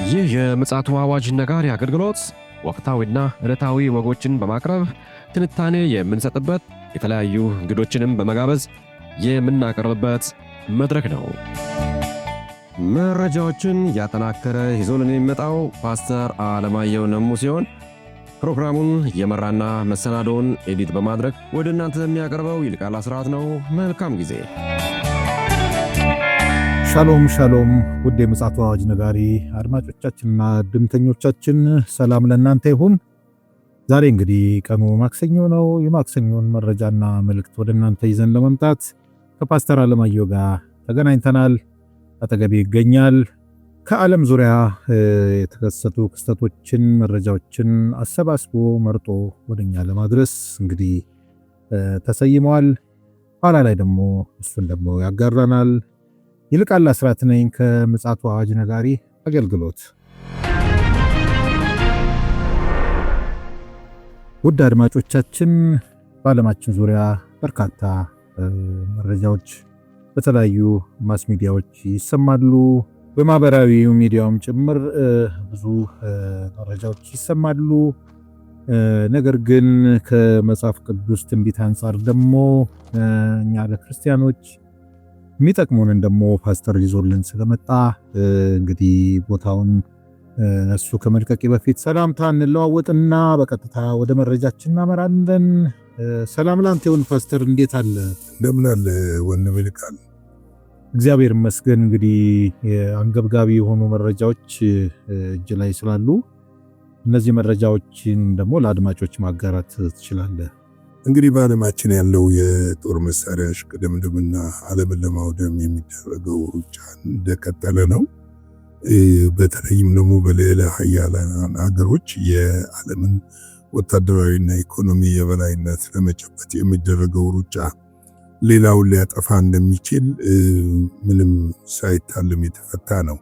ይህ የምፅዓቱ አዋጅ ነጋሪ አገልግሎት ወቅታዊና ዕለታዊ ወጎችን በማቅረብ ትንታኔ የምንሰጥበት የተለያዩ እንግዶችንም በመጋበዝ የምናቀርብበት መድረክ ነው። መረጃዎችን ያጠናከረ ይዞልን የሚመጣው ፓስተር አለማየሁ ነሙ ሲሆን ፕሮግራሙን የመራና መሰናዶውን ኤዲት በማድረግ ወደ እናንተ የሚያቀርበው ይልቃል አስራት ነው። መልካም ጊዜ። ሻሎም ሻሎም፣ ውድ የምፅዓቱ አዋጅ ነጋሪ አድማጮቻችንና ድምተኞቻችን ሰላም ለእናንተ ይሁን። ዛሬ እንግዲህ ቀኑ ማክሰኞ ነው። የማክሰኞን መረጃና መልእክት ወደ እናንተ ይዘን ለመምጣት ከፓስተር አለማየሁ ጋር ተገናኝተናል። አጠገቤ ይገኛል። ከዓለም ዙሪያ የተከሰቱ ክስተቶችን፣ መረጃዎችን አሰባስቦ መርጦ ወደኛ ለማድረስ እንግዲህ ተሰይመዋል። ኋላ ላይ ደግሞ እሱን ደግሞ ያጋራናል። ይልቃል አስራት ነኝ ከምፅዓቱ አዋጅ ነጋሪ አገልግሎት። ውድ አድማጮቻችን በዓለማችን ዙሪያ በርካታ መረጃዎች በተለያዩ ማስ ሚዲያዎች ይሰማሉ። በማህበራዊ ሚዲያውም ጭምር ብዙ መረጃዎች ይሰማሉ። ነገር ግን ከመጽሐፍ ቅዱስ ትንቢት አንጻር ደግሞ እኛ ለክርስቲያኖች የሚጠቅሙንን ደግሞ ፓስተር ይዞልን ስለመጣ እንግዲህ ቦታውን እሱ ከመልቀቂ በፊት ሰላምታ እንለዋወጥና በቀጥታ ወደ መረጃችን እናመራለን። ሰላም ላንተ ይሁን ፓስተር፣ እንዴት አለ? እንደምን አለ ወንድም ይልቃል? እግዚአብሔር ይመስገን። እንግዲህ አንገብጋቢ የሆኑ መረጃዎች እጅ ላይ ስላሉ እነዚህ መረጃዎችን ደግሞ ለአድማጮች ማጋራት ትችላለህ? እንግዲህ በዓለማችን ያለው የጦር መሳሪያ እሽቅድምድምና ዓለምን ለማውደም የሚደረገው ሩጫ እንደቀጠለ ነው። በተለይም ደግሞ በሌላ ሀያላን ሀገሮች የዓለምን ወታደራዊና ኢኮኖሚ የበላይነት ለመጨበጥ የሚደረገው ሩጫ ሌላውን ሊያጠፋ እንደሚችል ምንም ሳይታለም የተፈታ ነው።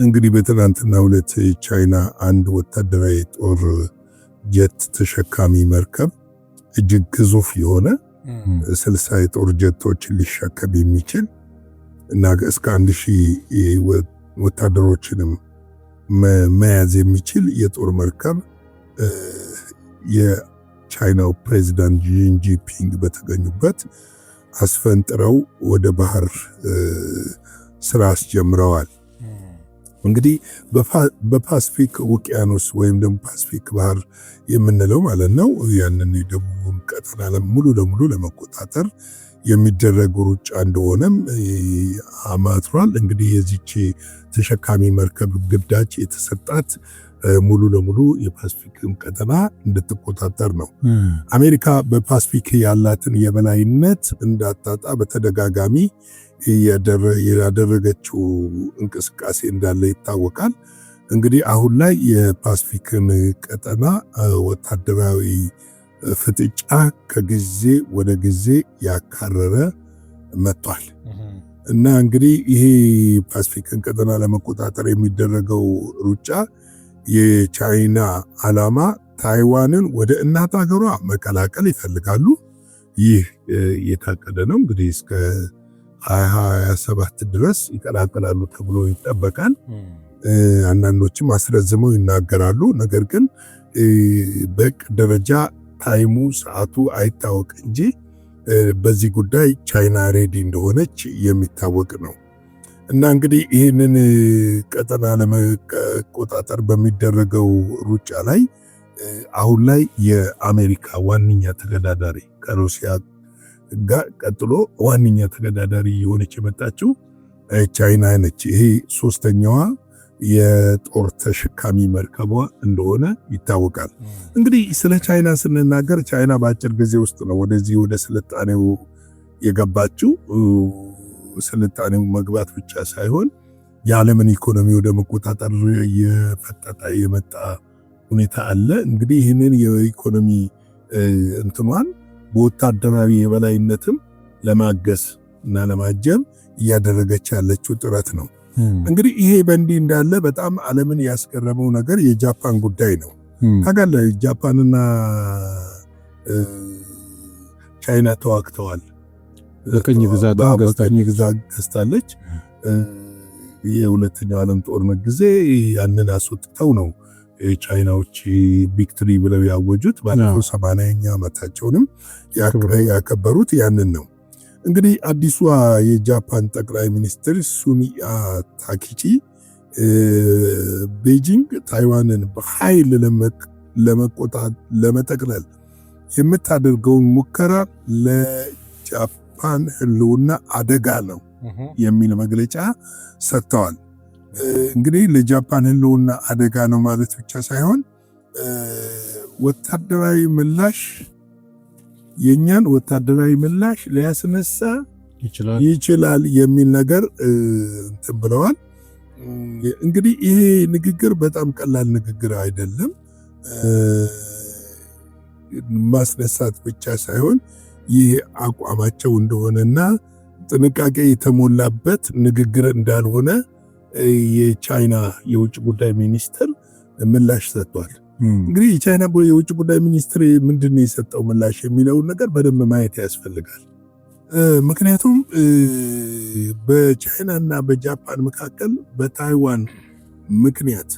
እንግዲህ በትናንትናው ዕለት ቻይና አንድ ወታደራዊ ጦር ጀት ተሸካሚ መርከብ እጅግ ግዙፍ የሆነ 60 የጦር ጀቶችን ሊሸከም የሚችል እና እስከ 1000 ወታደሮችንም መያዝ የሚችል የጦር መርከብ የቻይናው ፕሬዚዳንት ጂንጂፒንግ በተገኙበት አስፈንጥረው ወደ ባህር ስራ አስጀምረዋል። እንግዲህ በፓስፊክ ውቅያኖስ ወይም ደግሞ ፓስፊክ ባህር የምንለው ማለት ነው። ያንን የደቡቡን ቀጠና ሙሉ ለሙሉ ለመቆጣጠር የሚደረግ ሩጫ እንደሆነም አማትሯል። እንግዲህ የዚች ተሸካሚ መርከብ ግዳጅ የተሰጣት ሙሉ ለሙሉ የፓስፊክን ቀጠና እንድትቆጣጠር ነው። አሜሪካ በፓስፊክ ያላትን የበላይነት እንዳታጣ በተደጋጋሚ ያደረገችው እንቅስቃሴ እንዳለ ይታወቃል። እንግዲህ አሁን ላይ የፓስፊክን ቀጠና ወታደራዊ ፍጥጫ ከጊዜ ወደ ጊዜ ያካረረ መጥቷል እና እንግዲህ ይሄ ፓስፊክን ቀጠና ለመቆጣጠር የሚደረገው ሩጫ የቻይና ዓላማ ታይዋንን ወደ እናት ሀገሯ መቀላቀል ይፈልጋሉ። ይህ የታቀደ ነው። እንግዲህ እስከ 2027 ድረስ ይቀላቀላሉ ተብሎ ይጠበቃል። አንዳንዶችም አስረዝመው ይናገራሉ። ነገር ግን በቅ ደረጃ ታይሙ ሰዓቱ አይታወቅ እንጂ በዚህ ጉዳይ ቻይና ሬዲ እንደሆነች የሚታወቅ ነው እና እንግዲህ ይህንን ቀጠና ለመቆጣጠር በሚደረገው ሩጫ ላይ አሁን ላይ የአሜሪካ ዋነኛ ተገዳዳሪ ከሩሲያ ጋር ቀጥሎ ዋነኛ ተገዳዳሪ የሆነች የመጣችው ቻይና ነች። ይሄ ሶስተኛዋ የጦር ተሸካሚ መርከቧ እንደሆነ ይታወቃል። እንግዲህ ስለ ቻይና ስንናገር ቻይና በአጭር ጊዜ ውስጥ ነው ወደዚህ ወደ ስልጣኔው የገባችው። ስልጣኔው መግባት ብቻ ሳይሆን የዓለምን ኢኮኖሚ ወደ መቆጣጠር የፈጠጠ የመጣ ሁኔታ አለ። እንግዲህ ይህንን የኢኮኖሚ እንትኗን በወታደራዊ የበላይነትም ለማገዝ እና ለማጀብ እያደረገች ያለችው ጥረት ነው። እንግዲህ ይሄ በእንዲህ እንዳለ በጣም ዓለምን ያስገረመው ነገር የጃፓን ጉዳይ ነው። ታውቃለህ፣ ጃፓንና ቻይና ተዋግተዋል። በቅኝ ግዛት ገዝታለች። የሁለተኛው ዓለም ጦርነት ጊዜ ያንን አስወጥተው ነው ቻይናዎች ቪክትሪ ብለው ያወጁት። ባለፈው 80ኛ ዓመታቸውንም ያከበሩት ያንን ነው። እንግዲህ አዲሷ የጃፓን ጠቅላይ ሚኒስትር ሱኒዮ ታኬቺ ቤጂንግ ታይዋንን በኃይል ለመጠቅለል የምታደርገውን ሙከራ ለጃፓን ሕልውና አደጋ ነው የሚል መግለጫ ሰጥተዋል። እንግዲህ ለጃፓን ሕልውና አደጋ ነው ማለት ብቻ ሳይሆን ወታደራዊ ምላሽ የኛን ወታደራዊ ምላሽ ሊያስነሳ ይችላል የሚል ነገር እንትን ብለዋል። እንግዲህ ይሄ ንግግር በጣም ቀላል ንግግር አይደለም። ማስነሳት ብቻ ሳይሆን ይህ አቋማቸው እንደሆነና ጥንቃቄ የተሞላበት ንግግር እንዳልሆነ የቻይና የውጭ ጉዳይ ሚኒስትር ምላሽ ሰጥቷል። እንግዲህ የቻይና የውጭ ጉዳይ ሚኒስትር ምንድነው የሰጠው ምላሽ የሚለውን ነገር በደንብ ማየት ያስፈልጋል። ምክንያቱም በቻይና እና በጃፓን መካከል በታይዋን ምክንያት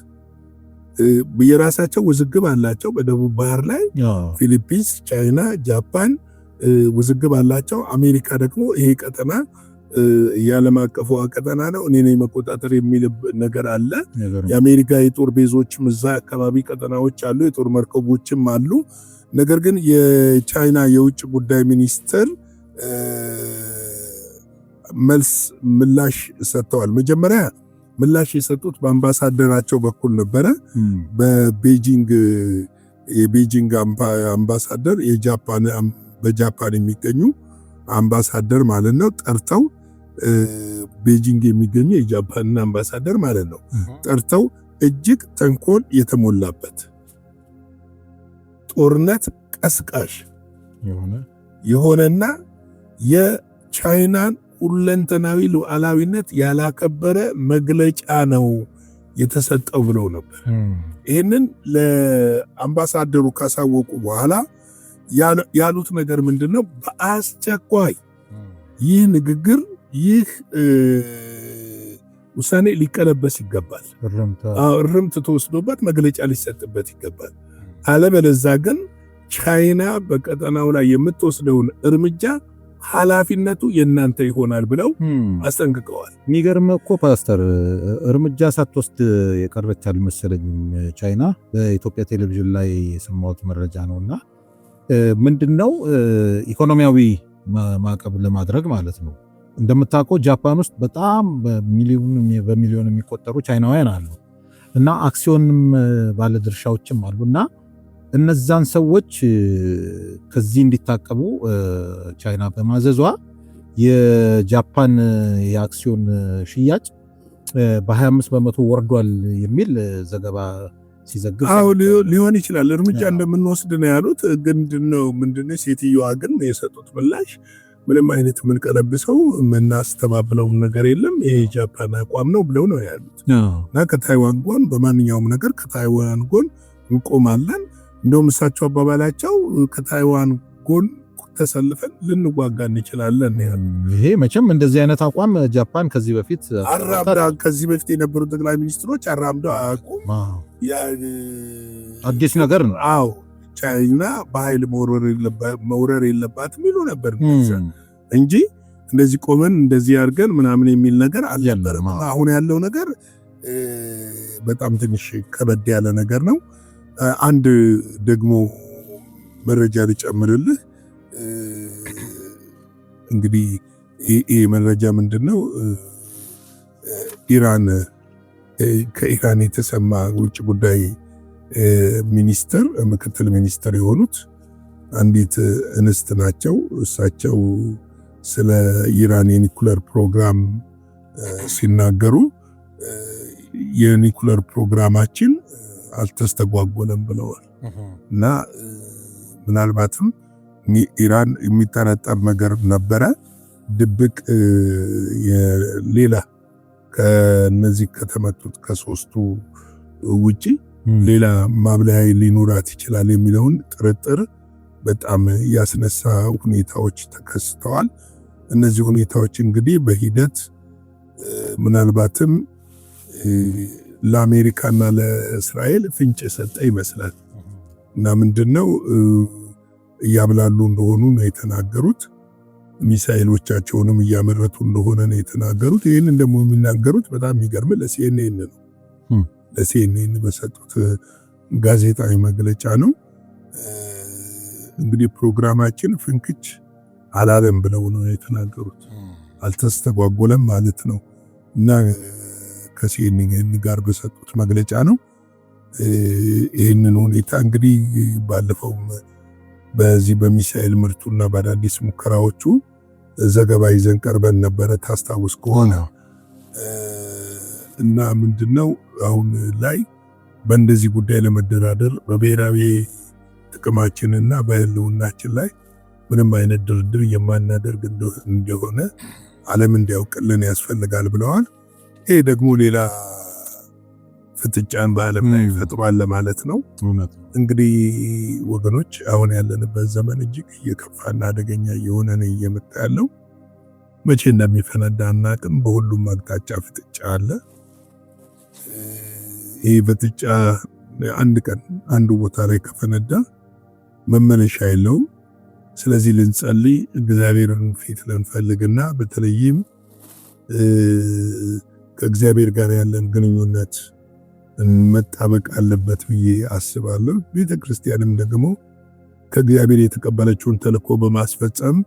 የራሳቸው ውዝግብ አላቸው። በደቡብ ባህር ላይ ፊሊፒንስ፣ ቻይና፣ ጃፓን ውዝግብ አላቸው። አሜሪካ ደግሞ ይሄ ቀጠና የዓለም አቀፉ ቀጠና ነው እኔ ነኝ መቆጣጠር የሚል ነገር አለ። የአሜሪካ የጦር ቤዞችም እዛ አካባቢ ቀጠናዎች አሉ፣ የጦር መርከቦችም አሉ። ነገር ግን የቻይና የውጭ ጉዳይ ሚኒስትር ምላሽ ሰጥተዋል። መጀመሪያ ምላሽ የሰጡት በአምባሳደራቸው በኩል ነበረ። የቤጂንግ አምባሳደር በጃፓን የሚገኙ አምባሳደር ማለት ነው ጠርተው ቤጂንግ የሚገኙ የጃፓን አምባሳደር ማለት ነው ጠርተው እጅግ ተንኮል የተሞላበት ጦርነት ቀስቃሽ የሆነና የቻይናን ሁለንተናዊ ሉዓላዊነት ያላከበረ መግለጫ ነው የተሰጠው ብለው ነበር። ይህንን ለአምባሳደሩ ካሳወቁ በኋላ ያሉት ነገር ምንድነው? በአስቸኳይ ይህ ንግግር ይህ ውሳኔ ሊቀለበስ ይገባል። እርምት ተወስዶበት መግለጫ ሊሰጥበት ይገባል። አለበለዚያ ግን ቻይና በቀጠናው ላይ የምትወስደውን እርምጃ ኃላፊነቱ የእናንተ ይሆናል ብለው አስጠንቅቀዋል። የሚገርም እኮ ፓስተር እርምጃ ሳትወስድ የቀረች አልመሰለኝም ቻይና። በኢትዮጵያ ቴሌቪዥን ላይ የሰማሁት መረጃ ነውና ምንድነው ኢኮኖሚያዊ ማዕቀብ ለማድረግ ማለት ነው። እንደምታውቀው ጃፓን ውስጥ በጣም በሚሊዮን የሚቆጠሩ ቻይናውያን አሉ እና አክሲዮንም ባለድርሻዎችም አሉና እነዛን ሰዎች ከዚህ እንዲታቀቡ ቻይና በማዘዟ የጃፓን የአክሲዮን ሽያጭ በ25% ወርዷል የሚል ዘገባ ሲዘግብ ሊሆን ይችላል። እርምጃ እንደምንወስድ ነው ያሉት። ምንድነው ሴትዮዋ ግን የሰጡት ምላሽ ምንም አይነት የምንቀለብሰው የምናስተባብለው ነገር የለም፣ ይሄ የጃፓን አቋም ነው ብለው ነው ያሉት እና ከታይዋን ጎን በማንኛውም ነገር ከታይዋን ጎን እንቆማለን። እንደውም እሳቸው አባባላቸው ከታይዋን ጎን ተሰልፈን ልንዋጋ እንችላለን። ይሄ መቼም እንደዚህ አይነት አቋም ጃፓን ከዚህ በፊት የነበሩ ጠቅላይ ሚኒስትሮች አራምደው አያውቁም። አዲስ ነገር ነው። አዎ ቻይና በኃይል መውረር የለባትም ይሉ ነበር እንጂ እንደዚህ ቆመን እንደዚህ አድርገን ምናምን የሚል ነገር አልነበረም። አሁን ያለው ነገር በጣም ትንሽ ከበድ ያለ ነገር ነው። አንድ ደግሞ መረጃ ልጨምርልህ። እንግዲህ ይህ መረጃ ምንድነው? ከኢራን የተሰማ ውጭ ጉዳይ ሚኒስትር ምክትል ሚኒስትር የሆኑት አንዲት እንስት ናቸው። እሳቸው ስለ ኢራን የኒኩለር ፕሮግራም ሲናገሩ የኒኩለር ፕሮግራማችን አልተስተጓጎለም ብለዋል እና ምናልባትም ኢራን የሚጠረጠር ነገር ነበረ ድብቅ ሌላ ከነዚህ ከተመቱት ከሶስቱ ውጪ ሌላ ማብለያ ሊኖራት ይችላል የሚለውን ጥርጥር በጣም ያስነሳ ሁኔታዎች ተከስተዋል። እነዚህ ሁኔታዎች እንግዲህ በሂደት ምናልባትም ለአሜሪካና ለእስራኤል ፍንጭ የሰጠ ይመስላል እና ምንድነው እያብላሉ እንደሆኑ ነው የተናገሩት። ሚሳኤሎቻቸውንም እያመረቱ እንደሆነ ነው የተናገሩት። ይህንን ደግሞ የሚናገሩት በጣም የሚገርም ለሲኤንኤን ነው። ለሲኤንኤን በሰጡት ጋዜጣዊ መግለጫ ነው። እንግዲህ ፕሮግራማችን ፍንክች አላለም ብለው ነው የተናገሩት። አልተስተጓጎለም ማለት ነው እና ከሲኤንኤን ጋር በሰጡት መግለጫ ነው ይህንን ሁኔታ እንግዲህ ባለፈው በዚህ በሚሳኤል ምርቱና በአዳዲስ ሙከራዎቹ ዘገባ ይዘን ቀርበን ነበረ ታስታውስ ከሆነ እና ምንድነው አሁን ላይ በእንደዚህ ጉዳይ ለመደራደር በብሔራዊ ጥቅማችንና በህልውናችን ላይ ምንም አይነት ድርድር የማናደርግ እንደሆነ ዓለም እንዲያውቅልን ያስፈልጋል ብለዋል። ይሄ ደግሞ ሌላ ፍጥጫን በዓለም ላይ ፈጥሯል ለማለት ነው። እንግዲህ ወገኖች አሁን ያለንበት ዘመን እጅግ እየከፋና አደገኛ እየሆነ ነው እየመጣ ያለው። መቼ እንደሚፈነዳ አናውቅም። በሁሉም አቅጣጫ ፍጥጫ አለ። ይህ ፍጥጫ አንድ ቀን አንዱ ቦታ ላይ ከፈነዳ መመለሻ የለውም። ስለዚህ ልንጸልይ እግዚአብሔርን ፊት ልንፈልግና በተለይም ከእግዚአብሔር ጋር ያለን ግንኙነት መጣበቅ አለበት ብዬ አስባለሁ። ቤተክርስቲያንም ደግሞ ከእግዚአብሔር የተቀበለችውን ተልእኮ በማስፈጸም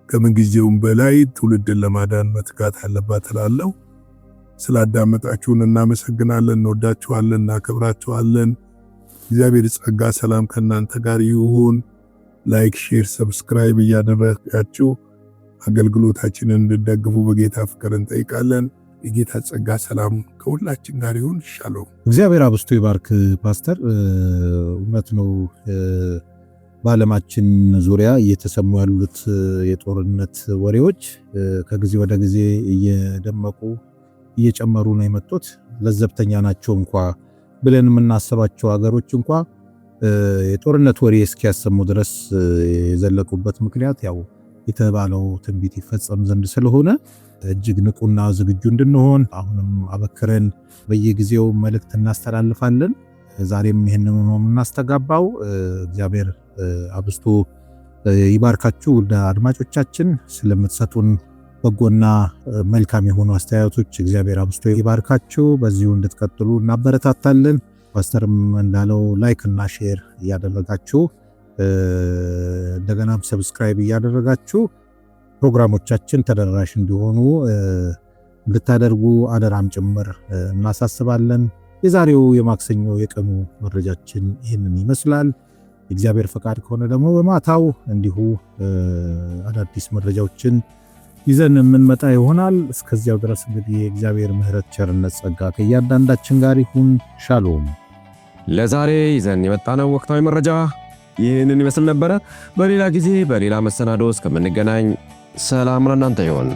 ከምንጊዜውም በላይ ትውልድን ለማዳን መትጋት አለባት እላለሁ። ስላዳመጣችሁን እናመሰግናለን። እንወዳችኋለን፣ እናከብራችኋለን። እግዚአብሔር ጸጋ፣ ሰላም ከእናንተ ጋር ይሁን። ላይክ፣ ሼር፣ ሰብስክራይብ እያደረጋችሁ አገልግሎታችንን እንድትደግፉ በጌታ ፍቅር እንጠይቃለን። የጌታ ጸጋ ሰላም ከሁላችን ጋር ይሁን። ሻሎም። እግዚአብሔር አብስቶ ይባርክ ፓስተር። እውነት ነው። በዓለማችን ዙሪያ እየተሰሙ ያሉት የጦርነት ወሬዎች ከጊዜ ወደ ጊዜ እየደመቁ እየጨመሩ ነው የመጡት። ለዘብተኛ ናቸው እንኳ ብለን የምናስባቸው ሀገሮች እንኳ የጦርነት ወሬ እስኪያሰሙ ድረስ የዘለቁበት ምክንያት ያው የተባለው ትንቢት ይፈጸም ዘንድ ስለሆነ እጅግ ንቁና ዝግጁ እንድንሆን አሁንም አበክረን በየጊዜው መልእክት እናስተላልፋለን። ዛሬም ይህንን ነው የምናስተጋባው። እግዚአብሔር አብስቶ ይባርካችሁ አድማጮቻችን። ስለምትሰጡን በጎና መልካም የሆኑ አስተያየቶች እግዚአብሔር አብስቶ ይባርካችሁ። በዚሁ እንድትቀጥሉ እናበረታታለን። ፓስተርም እንዳለው ላይክ እና ሼር እያደረጋችሁ እንደገናም ሰብስክራይብ እያደረጋችሁ ፕሮግራሞቻችን ተደራሽ እንዲሆኑ እንድታደርጉ አደራም ጭምር እናሳስባለን። የዛሬው የማክሰኞ የቀኑ መረጃችን ይህንን ይመስላል። የእግዚአብሔር ፈቃድ ከሆነ ደግሞ በማታው እንዲሁ አዳዲስ መረጃዎችን ይዘን የምንመጣ ይሆናል። እስከዚያው ድረስ እንግዲህ የእግዚአብሔር ምሕረት፣ ቸርነት፣ ጸጋ ከእያንዳንዳችን ጋር ይሁን። ሻሎም። ለዛሬ ይዘን የመጣነው ወቅታዊ መረጃ ይህንን ይመስል ነበረ። በሌላ ጊዜ በሌላ መሰናዶ እስከምንገናኝ ሰላም ለእናንተ ይሁን።